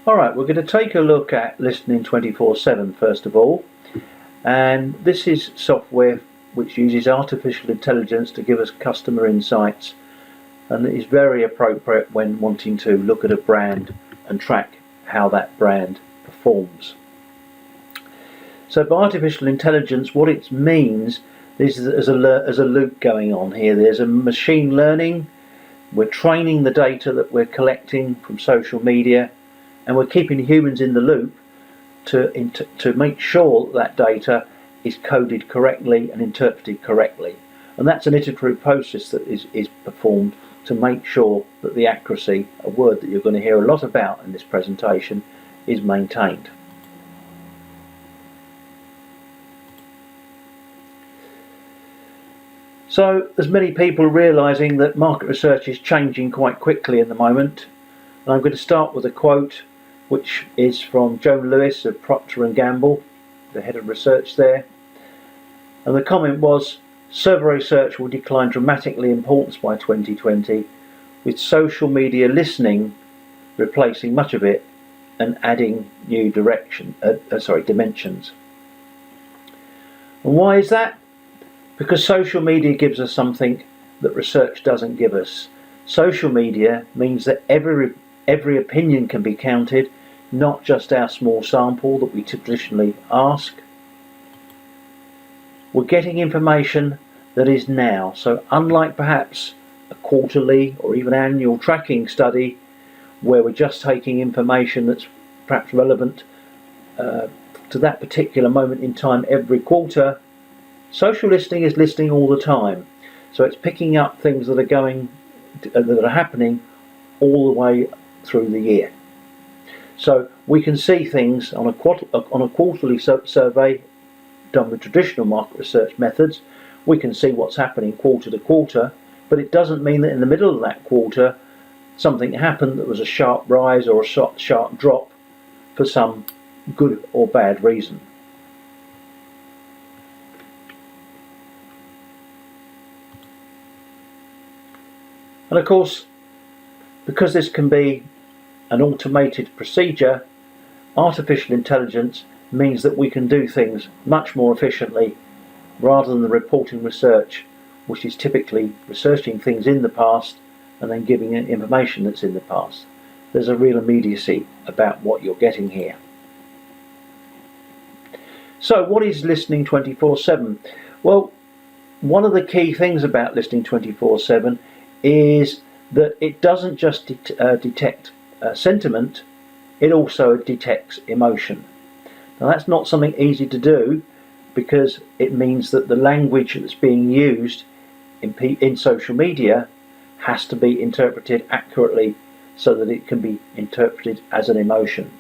Alright, we're going to take a look at Listening247 first of all, and this is software which uses artificial intelligence to give us customer insights, and it is very appropriate when wanting to look at a brand and track how that brand performs. So by artificial intelligence, what it means is that there's a loop going on here. There's a machine learning. We're training the data that we're collecting from social media, and we're keeping humans in the loop to make sure that data is coded correctly and interpreted correctly. And that's an iterative process that is performed to make sure that the accuracy, a word that you're going to hear a lot about in this presentation, is maintained. So there's many people realizing that market research is changing quite quickly in the moment, and I'm going to start with a quote which is from Joan Lewis of Procter & Gamble, the head of research there, and the comment was, "Survey research will decline dramatically in importance by 2020, with social media listening replacing much of it and adding new dimensions." And why is that? Because social media gives us something that research doesn't give us. Social media means that every opinion can be counted, not just our small sample that we traditionally ask. We're getting information that is now. So unlike perhaps a quarterly or even annual tracking study where we're just taking information that's perhaps relevant to that particular moment in time every quarter, social listening is listening all the time. So it's picking up things that are happening all the way through the year. So we can see things on a quarterly survey done with traditional market research methods. We can see what's happening quarter to quarter, but it doesn't mean that in the middle of that quarter something happened that was a sharp rise or a sharp drop for some good or bad reason. And of course, because this can be an automated procedure, artificial intelligence means that we can do things much more efficiently rather than the reporting research, which is typically researching things in the past and then giving information that's in the past. There's a real immediacy about what you're getting here. So what is Listening247? Well, one of the key things about Listening247 is that it doesn't just detect sentiment, it also detects emotion. Now that's not something easy to do, because it means that the language that's being used in social media has to be interpreted accurately so that it can be interpreted as an emotion.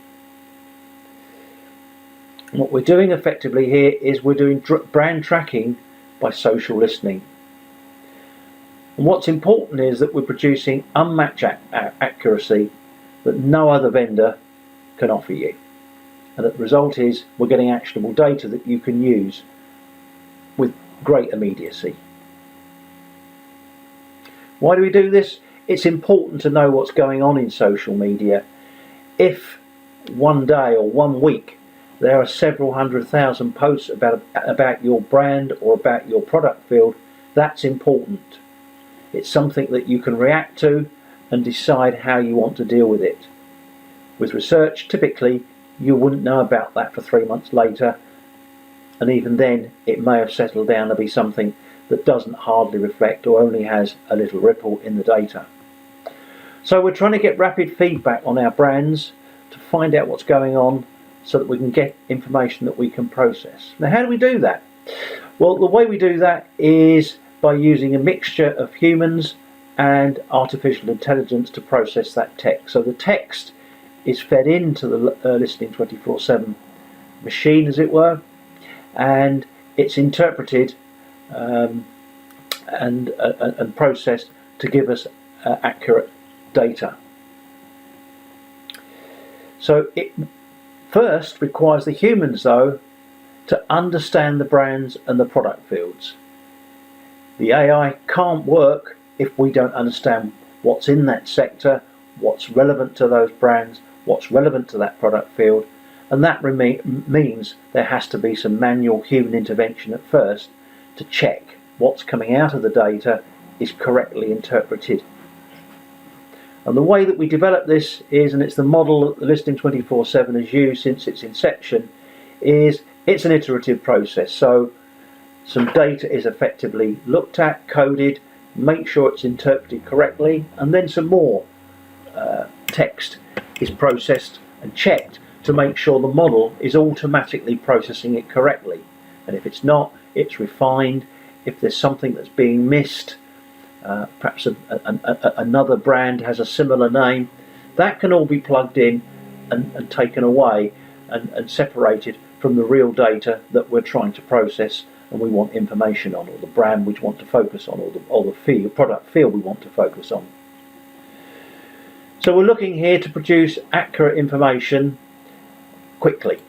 And what we're doing effectively here is we're doing brand tracking by social listening. And what's important is that we're producing unmatched accuracy that no other vendor can offer you. And the result is we're getting actionable data that you can use with great immediacy. Why do we do this? It's important to know what's going on in social media. If one day or 1 week there are several 100,000 posts about your brand or about your product field, that's important. It's something that you can react to and decide how you want to deal with it. With research, typically you wouldn't know about that for 3 months later, and even then it may have settled down to be something that doesn't hardly reflect or only has a little ripple in the data. So we're trying to get rapid feedback on our brands to find out what's going on so that we can get information that we can process. Now how do we do that? Well, the way we do that is by using a mixture of humans and artificial intelligence to process that text. So the text is fed into the Listening247 machine, as it were, and it's interpreted and processed to give us accurate data. So it first requires the humans, though, to understand the brands and the product fields. The AI can't work if we don't understand what's in that sector, what's relevant to those brands, what's relevant to that product field, and that means there has to be some manual human intervention at first to check what's coming out of the data is correctly interpreted. And the way that we develop this is, and it's the model that the Listening247 has used since its inception, is it's an iterative process. So some data is effectively looked at, coded, make sure it's interpreted correctly, and then some more text is processed and checked to make sure the model is automatically processing it correctly. And if it's not, it's refined. If there's something that's being missed, perhaps another brand has a similar name, that can all be plugged in and taken away and separated from the real data that we're trying to process and we want information on, or the brand we want to focus on, or the product field we want to focus on. So we're looking here to produce accurate information quickly.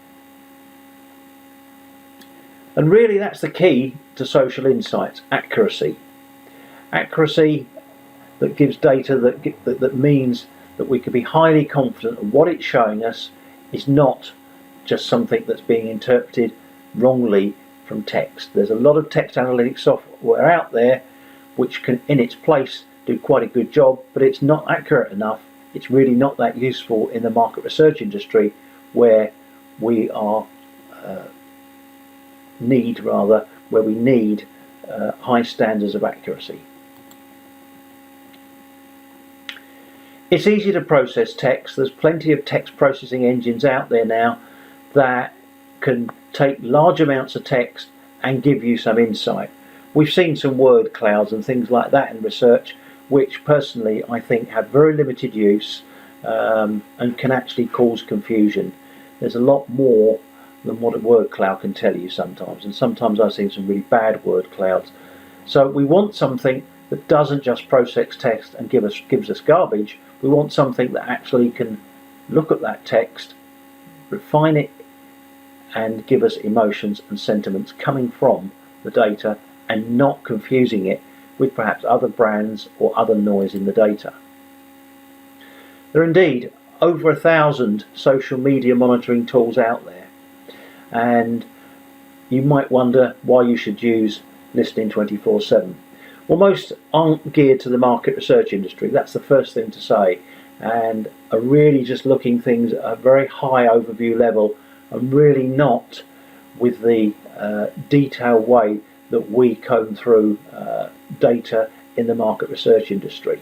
And really that's the key to social insights: accuracy. Accuracy that gives data that means that we can be highly confident of what it's showing us is not just something that's being interpreted wrongly from text. There's a lot of text analytics software out there which can in its place do quite a good job, but it's not accurate enough. It's really not that useful in the market research industry, where we are need high standards of accuracy. It's easy to process text. There's plenty of text processing engines out there now that can take large amounts of text and give you some insight. We've seen some word clouds and things like that in research, which personally I think have very limited use and can actually cause confusion. There's a lot more than what a word cloud can tell you sometimes, and sometimes I've seen some really bad word clouds. So we want something that doesn't just process text and gives us garbage. We want something that actually can look at that text, refine it, and give us emotions and sentiments coming from the data, and not confusing it with perhaps other brands or other noise in the data. There are indeed over 1,000 social media monitoring tools out there, and you might wonder why you should use Listening247. Well, most aren't geared to the market research industry, that's the first thing to say, and are really just looking things at a very high overview level, and really not with the detailed way that we comb through data in the market research industry.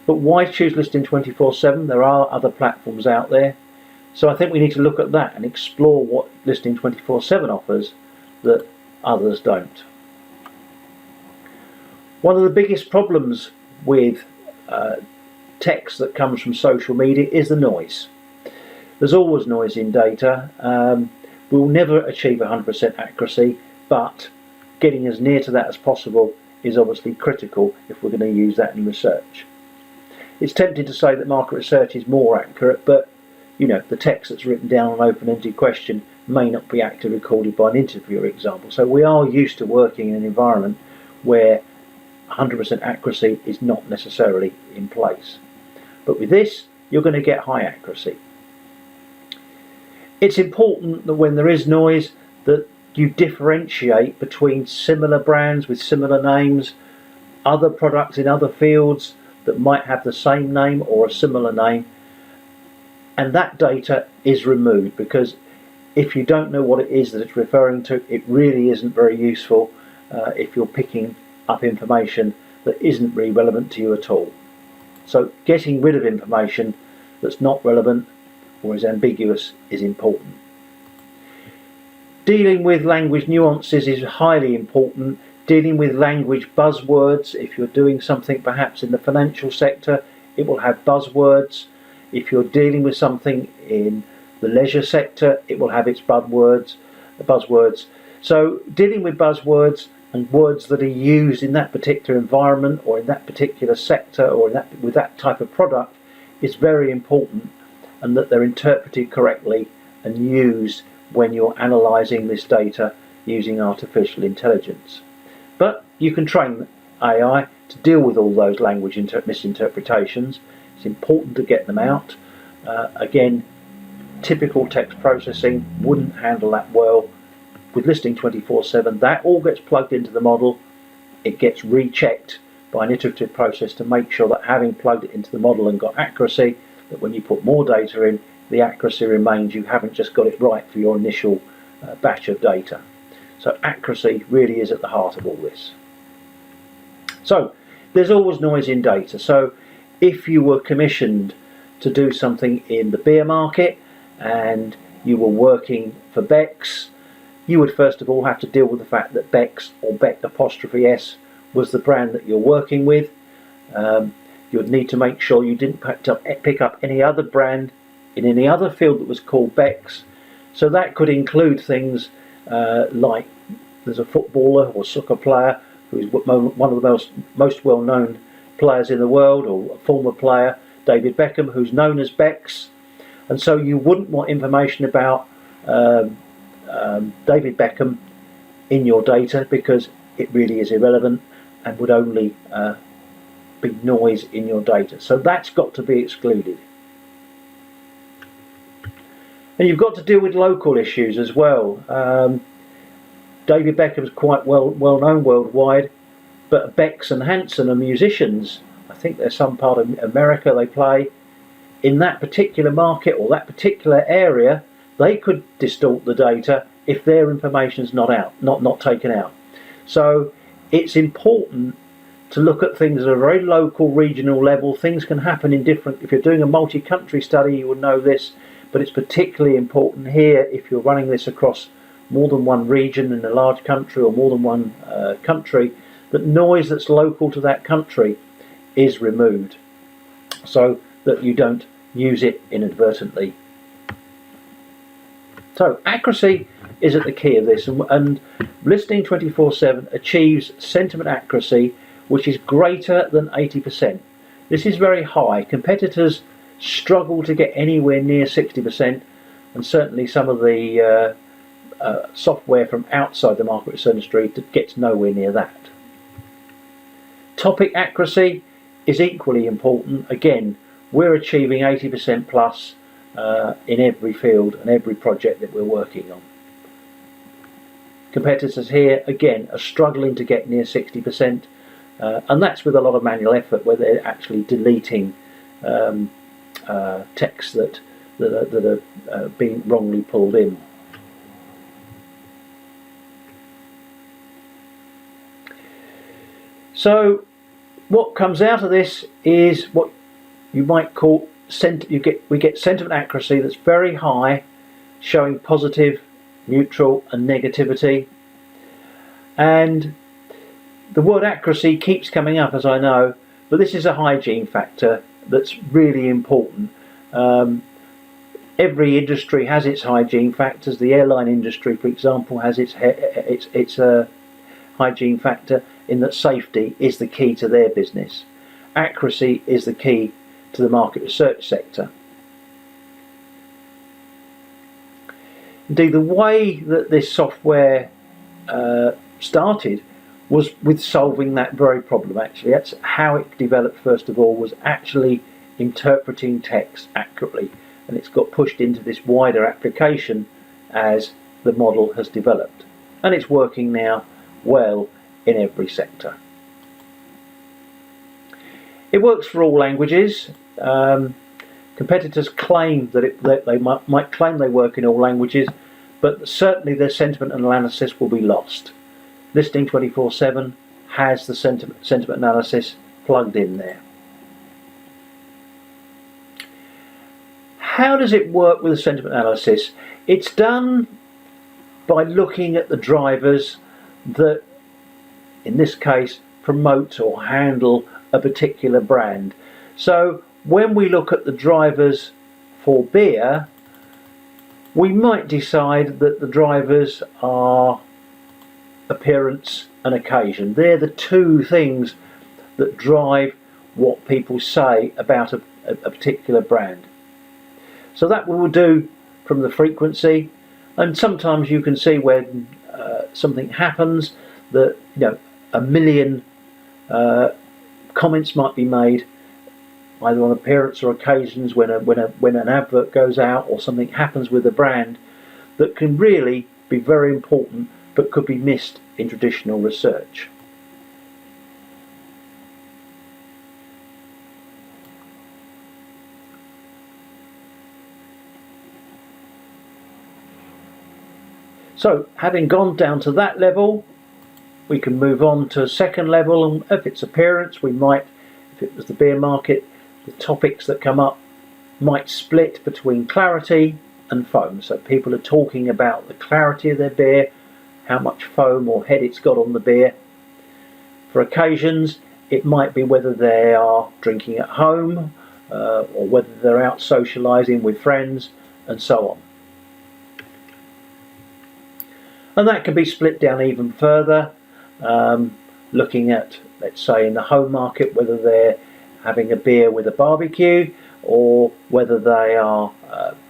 But why choose Listening247? There are other platforms out there, so I think we need to look at that and explore what Listening247 offers that others don't. One of the biggest problems with text that comes from social media is the noise. There's always noise in data. We'll never achieve 100% accuracy, but getting as near to that as possible is obviously critical if we're going to use that in research. It's tempting to say that market research is more accurate, but you know, the text that's written down on an open-ended question may not be accurately recorded by an interviewer, example. So we are used to working in an environment where 100% accuracy is not necessarily in place. But with this, you're going to get high accuracy. It's important that when there is noise, that you differentiate between similar brands with similar names, other products in other fields that might have the same name or a similar name, and that data is removed, because if you don't know what it is that it's referring to, it really isn't very useful if you're picking up information that isn't really relevant to you at all. So getting rid of information that's not relevant or is ambiguous is important. Dealing with language nuances is highly important. Dealing with language buzzwords, if you're doing something perhaps in the financial sector, it will have buzzwords. If you're dealing with something in the leisure sector, it will have its buzzwords. So dealing with buzzwords and words that are used in that particular environment or in that particular sector or with that type of product is very important, and that they're interpreted correctly and used when you're analysing this data using artificial intelligence. But you can train AI to deal with all those language misinterpretations. It's important to get them out. Again, typical text processing wouldn't handle that well. With Listening 24/7, that all gets plugged into the model. It gets rechecked by an iterative process to make sure that, having plugged it into the model and got accuracy, that when you put more data in, the accuracy remains. You haven't just got it right for your initial batch of data. So accuracy really is at the heart of all this. So there's always noise in data. So if you were commissioned to do something in the beer market and you were working for Beck's, you would first of all have to deal with the fact that Beck's, or Beck apostrophe S, was the brand that you're working with. You would need to make sure you didn't pick up any other brand in any other field that was called Beck's. So that could include things like there's a footballer or soccer player who's one of the most well-known players in the world, or a former player, David Beckham, who's known as Beck's. And so you wouldn't want information about David Beckham in your data, because it really is irrelevant and would only be noise in your data. So that's got to be excluded. And you've got to deal with local issues as well. David Beckham's quite well known worldwide, but Beck's and Hanson are musicians. I think there's some part of America they play. In that particular market or that particular area, they could distort the data if their information's not taken out. So it's important to look at things at a very local, regional level. Things can happen in different. If you're doing a multi-country study, you would know this, but it's particularly important here if you're running this across more than one region in a large country, or more than one country, that noise that's local to that country is removed, so that you don't use it inadvertently. So accuracy is at the key of this, and Listening 24/7 achieves sentiment accuracy which is greater than 80%. This is very high. Competitors struggle to get anywhere near 60%, and certainly some of the software from outside the market research industry gets nowhere near that. Topic accuracy is equally important. Again, we're achieving 80% plus in every field and every project that we're working on. Competitors here, again, are struggling to get near 60%, and that's with a lot of manual effort, where they're actually deleting texts that are being wrongly pulled in. So what comes out of this is what you might call we get sentiment accuracy that's very high, showing positive, neutral and negativity. And the word accuracy keeps coming up, as I know, but this is a hygiene factor that's really important. Every industry has its hygiene factors. The airline industry, for example, has its hygiene factor, in that safety is the key to their business. Accuracy is the key to the market research sector. Indeed, the way that this software started was with solving that very problem. Actually, that's how it developed. First of all, was actually interpreting text accurately, and it's got pushed into this wider application as the model has developed, and it's working now well in every sector. It works for all languages. Competitors claim that they might claim they work in all languages, but certainly their sentiment analysis will be lost. Listening 24/7 has the sentiment analysis plugged in there. How does it work with the sentiment analysis? It's done by looking at the drivers that, in this case, promote or handle a particular brand. So when we look at the drivers for beer, we might decide that the drivers are appearance and occasion. They're the two things that drive what people say about a particular brand. So that we will do from the frequency, and sometimes you can see when something happens that, you know, 1 million comments might be made either on appearance or occasions when an advert goes out or something happens with the brand that can really be very important but could be missed in traditional research. So having gone down to that level, we can move on to a second level, and if it's appearance, we might, if it was the beer market, the topics that come up might split between clarity and foam. So people are talking about the clarity of their beer, how much foam or head it's got on the beer. For occasions, it might be whether they are drinking at home or whether they're out socialising with friends and so on. And that can be split down even further, looking at, let's say, in the home market, whether they're having a beer with a barbecue or whether they are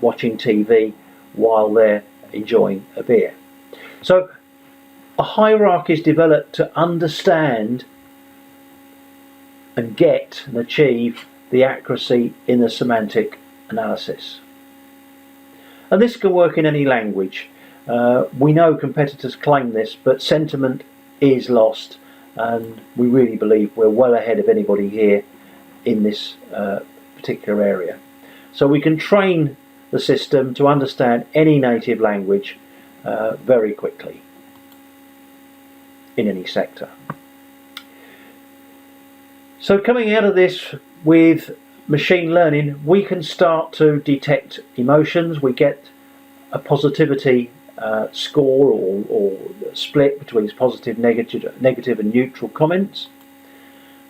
watching TV while they're enjoying a beer. So a hierarchy is developed to understand and get and achieve the accuracy in the semantic analysis. And this can work in any language. We know competitors claim this, but sentiment is lost, and we really believe we're well ahead of anybody here in this particular area. So we can train the system to understand any native language very quickly in any sector. So coming out of this with machine learning, we can start to detect emotions. We get a positivity score or split between positive, negative and neutral comments.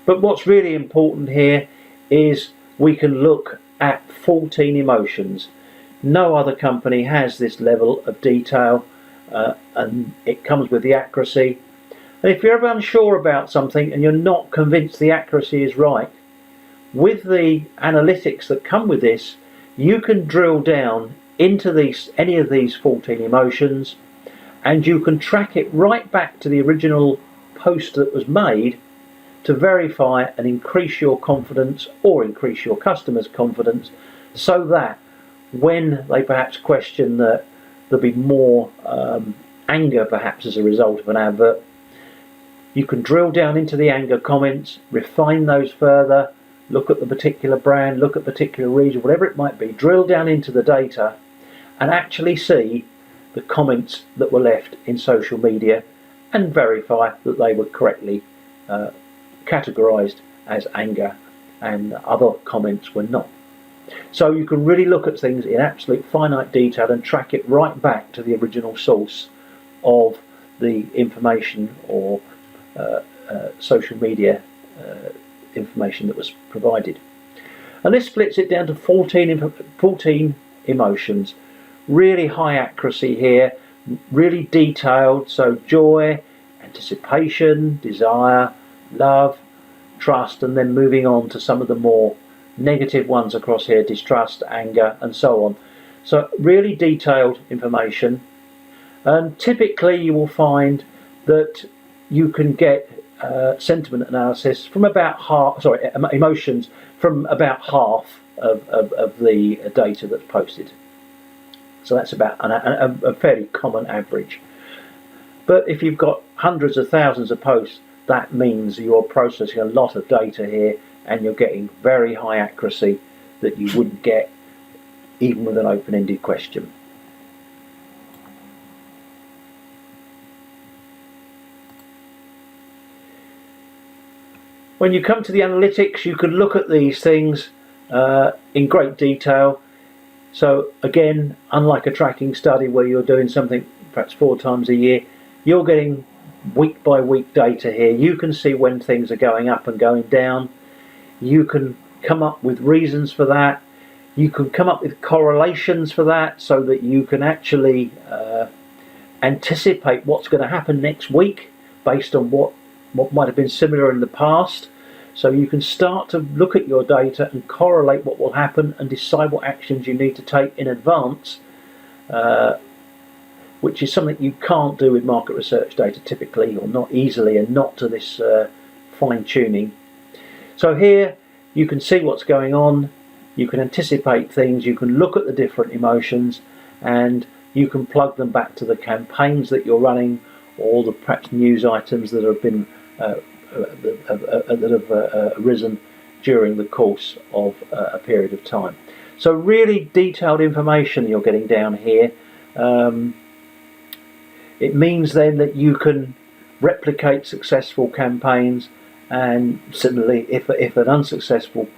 But what's really important here is we can look at 14 emotions. No other company has this level of detail, and it comes with the accuracy. And if you're ever unsure about something and you're not convinced the accuracy is right, with the analytics that come with this, you can drill down into any of these 14 emotions, and you can track it right back to the original post that was made to verify and increase your confidence or increase your customers' confidence, so that when they perhaps question that there'll be more anger perhaps as a result of an advert, you can drill down into the anger comments, refine those further, look at the particular brand, look at particular region, whatever it might be, drill down into the data and actually see the comments that were left in social media and verify that they were correctly categorized as anger and other comments were not. So you can really look at things in absolute finite detail and track it right back to the original source of the information or social media information that was provided. And this splits it down to 14 emotions. Really high accuracy here, really detailed, so joy, anticipation, desire, love, trust, and then moving on to some of the more negative ones across here, distrust, anger, and so on. So really detailed information, and typically you will find that you can get sentiment analysis from about half, emotions from about half of the data that's posted. So that's about a fairly common average. But if you've got hundreds of thousands of posts, that means you're processing a lot of data here and you're getting very high accuracy that you wouldn't get even with an open-ended question. When you come to the analytics, you can look at these things in great detail. So again, unlike a tracking study where you're doing something perhaps 4 times a year, you're getting week by week data here. You can see when things are going up and going down. You can come up with reasons for that. You can come up with correlations for that so that you can actually anticipate what's going to happen next week based on what might have been similar in the past. So you can start to look at your data and correlate what will happen and decide what actions you need to take in advance, which is something you can't do with market research data typically, or not easily, and not to this fine tuning. So here you can see what's going on, you can anticipate things, you can look at the different emotions, and you can plug them back to the campaigns that you're running, or the perhaps news items that have been arisen during the course of a period of time. So really detailed information you're getting down here. It means then that you can replicate successful campaigns, and similarly, if an unsuccessful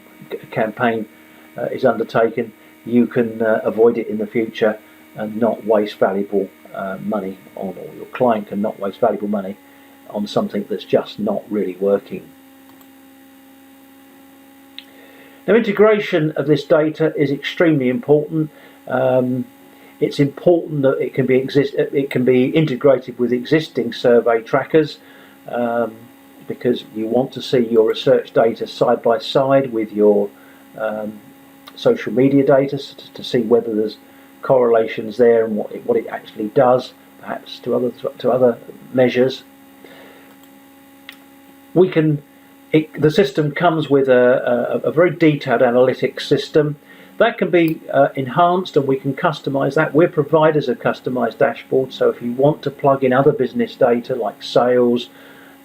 campaign is undertaken, you can avoid it in the future and not waste valuable money on, or your client can not waste valuable money on something that's just not really working. Now, integration of this data is extremely important. It's important that it can be integrated with existing survey trackers, because you want to see your research data side by side with your social media data to see whether there's correlations there and what it actually does, perhaps to other measures. The system comes with a very detailed analytics system that can be enhanced, and we can customize that. We're providers of customized dashboards, so if you want to plug in other business data like sales,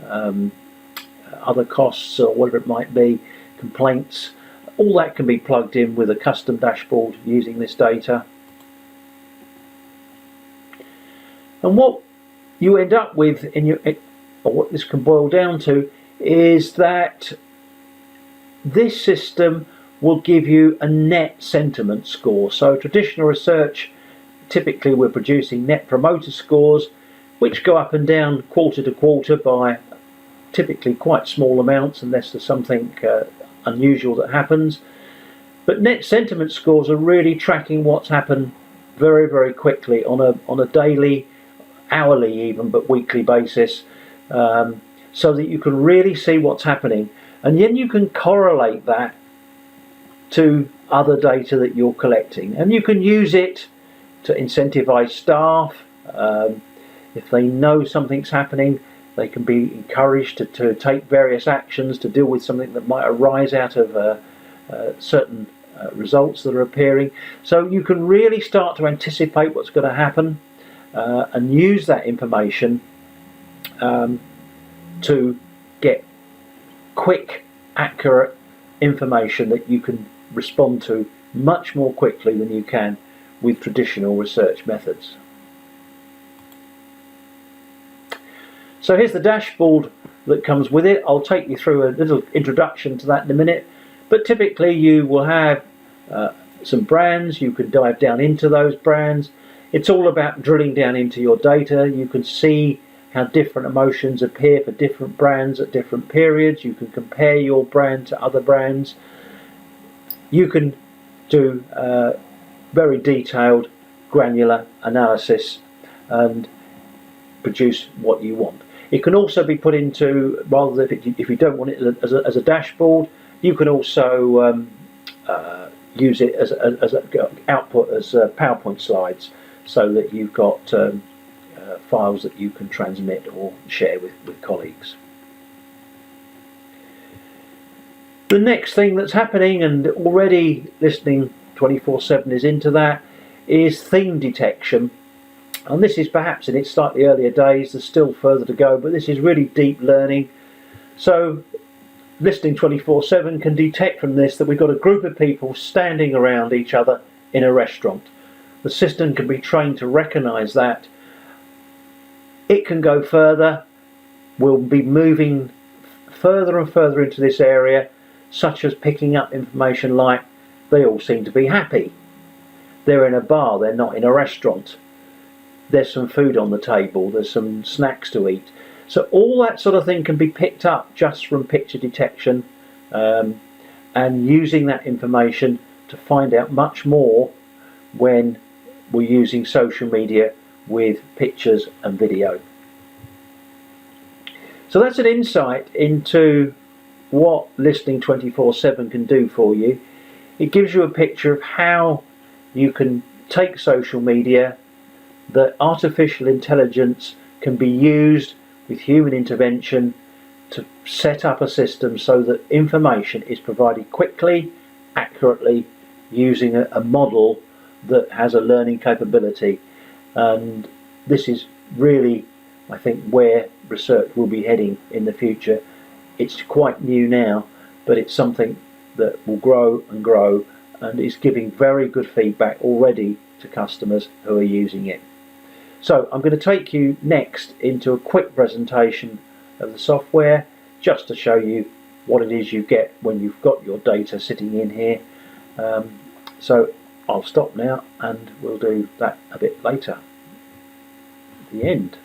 other costs or whatever it might be, complaints, all that can be plugged in with a custom dashboard using this data. And what you end up with or what this can boil down to, is that this system will give you a net sentiment score. So traditional research, typically we're producing net promoter scores, which go up and down quarter to quarter by typically quite small amounts, unless there's something unusual that happens. But net sentiment scores are really tracking what's happened very, very quickly on a daily, hourly even, but weekly basis, so that you can really see what's happening, and then you can correlate that to other data that you're collecting, and you can use it to incentivize staff. If they know something's happening, they can be encouraged to take various actions to deal with something that might arise out of certain results that are appearing. So you can really start to anticipate what's going to happen, and use that information to get quick, accurate information that you can respond to much more quickly than you can with traditional research methods. So here's the dashboard that comes with it. I'll take you through a little introduction to that in a minute, but typically you will have some brands. You can dive down into those brands. It's all about drilling down into your data. You can see how different emotions appear for different brands at different periods. You can compare your brand to other brands. You can do very detailed, granular analysis and produce what you want. It can also be put into, rather than if you don't want it as a dashboard, you can also use it as output as PowerPoint slides, so that you've got files that you can transmit or share with colleagues. The next thing that's happening, and already Listening247 is into that, is theme detection. And this is perhaps in its slightly earlier days. There's still further to go, but this is really deep learning. So Listening247 can detect from this that we've got a group of people standing around each other in a restaurant. The system can be trained to recognise that. It can go further. We'll be moving further and further into this area, such as picking up information like they all seem to be happy. They're in a bar, they're not in a restaurant. There's some food on the table, there's some snacks to eat. So all that sort of thing can be picked up just from picture detection, and using that information to find out much more when we're using social media with pictures and video. So that's an insight into what Listening247 can do for you. It gives you a picture of how you can take social media, that artificial intelligence can be used with human intervention to set up a system so that information is provided quickly, accurately, using a model that has a learning capability. And this is really, I think, where research will be heading in the future. It's quite new now, but it's something that will grow and grow, and is giving very good feedback already to customers who are using it. So I'm going to take you next into a quick presentation of the software, just to show you what it is you get when you've got your data sitting in here. So I'll stop now and we'll do that a bit later at the end.